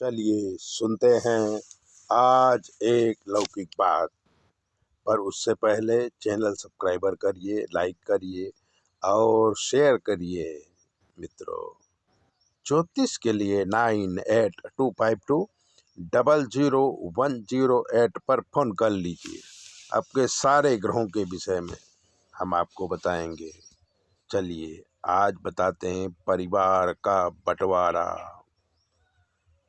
चलिए सुनते हैं आज एक लौकिक बात। पर उससे पहले चैनल सब्सक्राइबर करिए, लाइक करिए और शेयर करिए। मित्रों, ज्योतिष के लिए 9825200108 पर फोन कर लीजिए। आपके सारे ग्रहों के विषय में हम आपको बताएंगे। चलिए आज बताते हैं परिवार का बंटवारा।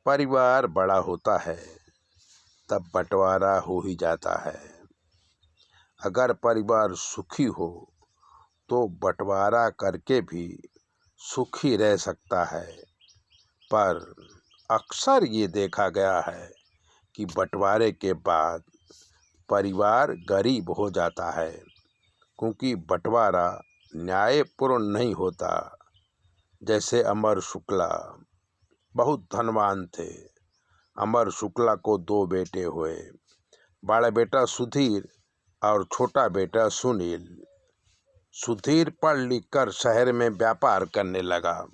परिवार बड़ा होता है तब बंटवारा हो ही जाता है। अगर परिवार सुखी हो तो बंटवारा करके भी सुखी रह सकता है। पर अक्सर ये देखा गया है कि बंटवारे के बाद परिवार गरीब हो जाता है, क्योंकि बंटवारा न्यायपूर्ण नहीं होता। जैसे अमर शुक्ला बहुत धनवान थे। अमर शुक्ला को 2 बेटे हुए, बड़ा बेटा सुधीर और छोटा बेटा सुनील। सुधीर पढ़ लिख कर शहर में व्यापार करने लगा।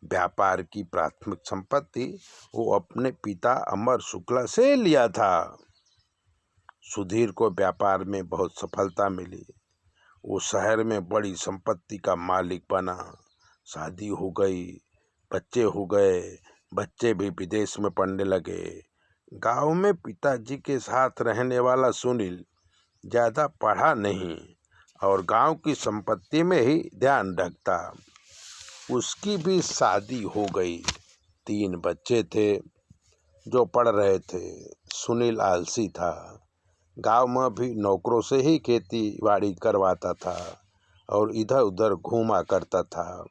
व्यापार की प्राथमिक संपत्ति वो अपने पिता अमर शुक्ला से लिया था। सुधीर को व्यापार में बहुत सफलता मिली। वो शहर में बड़ी संपत्ति का मालिक बना। शादी हो गई, बच्चे हो गए, बच्चे भी विदेश में पढ़ने लगे। गांव में पिताजी के साथ रहने वाला सुनील ज़्यादा पढ़ा नहीं और गांव की संपत्ति में ही ध्यान रखता। उसकी भी शादी हो गई। 3 बच्चे थे जो पढ़ रहे थे। सुनील आलसी था। गांव में भी नौकरों से ही खेती बाड़ी करवाता था और इधर उधर घूमा करता था,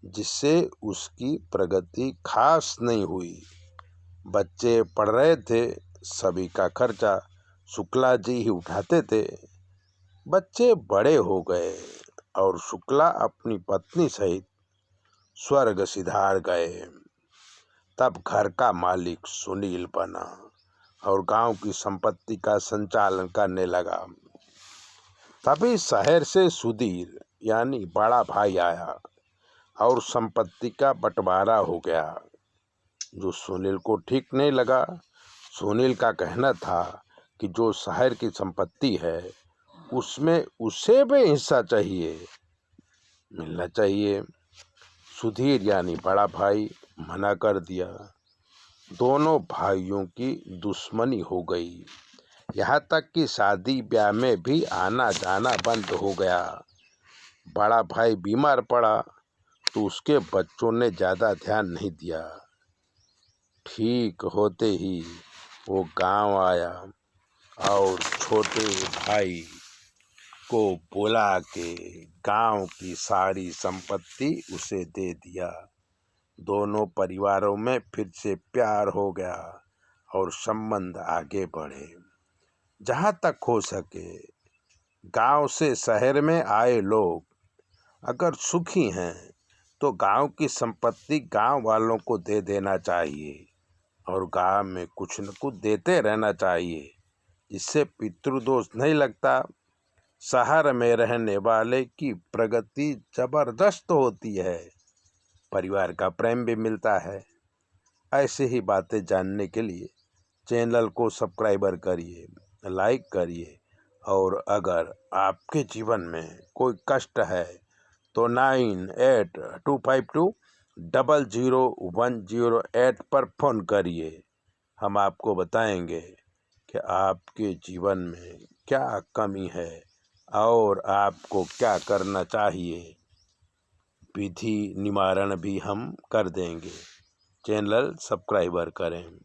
जिससे उसकी प्रगति खास नहीं हुई। बच्चे पढ़ रहे थे, सभी का खर्चा शुक्ला जी ही उठाते थे। बच्चे बड़े हो गए और शुक्ला अपनी पत्नी सहित स्वर्ग सिधार गए। तब घर का मालिक सुनील बना और गांव की संपत्ति का संचालन करने लगा। तभी शहर से सुधीर यानी बड़ा भाई आया और संपत्ति का बंटवारा हो गया, जो सुनील को ठीक नहीं लगा। सुनील का कहना था कि जो शहर की संपत्ति है उसमें उसे भी हिस्सा चाहिए, मिलना चाहिए। सुधीर यानी बड़ा भाई मना कर दिया। दोनों भाइयों की दुश्मनी हो गई। यहाँ तक कि शादी ब्याह में भी आना जाना बंद हो गया। बड़ा भाई बीमार पड़ा तो उसके बच्चों ने ज़्यादा ध्यान नहीं दिया। ठीक होते ही वो गांव आया और छोटे भाई को बुला के गांव की सारी संपत्ति उसे दे दिया। दोनों परिवारों में फिर से प्यार हो गया और संबंध आगे बढ़े। जहाँ तक हो सके गांव से शहर में आए लोग अगर सुखी हैं तो गांव की संपत्ति गांव वालों को दे देना चाहिए और गांव में कुछ न कुछ देते रहना चाहिए, जिससे पितृदोष नहीं लगता। शहर में रहने वाले की प्रगति जबरदस्त होती है, परिवार का प्रेम भी मिलता है। ऐसे ही बातें जानने के लिए चैनल को सब्सक्राइबर करिए, लाइक करिए और अगर आपके जीवन में कोई कष्ट है तो 9825200108 पर फोन करिए। हम आपको बताएंगे कि आपके जीवन में क्या कमी है और आपको क्या करना चाहिए। विधि निवारण भी हम कर देंगे। चैनल सब्सक्राइबर करें।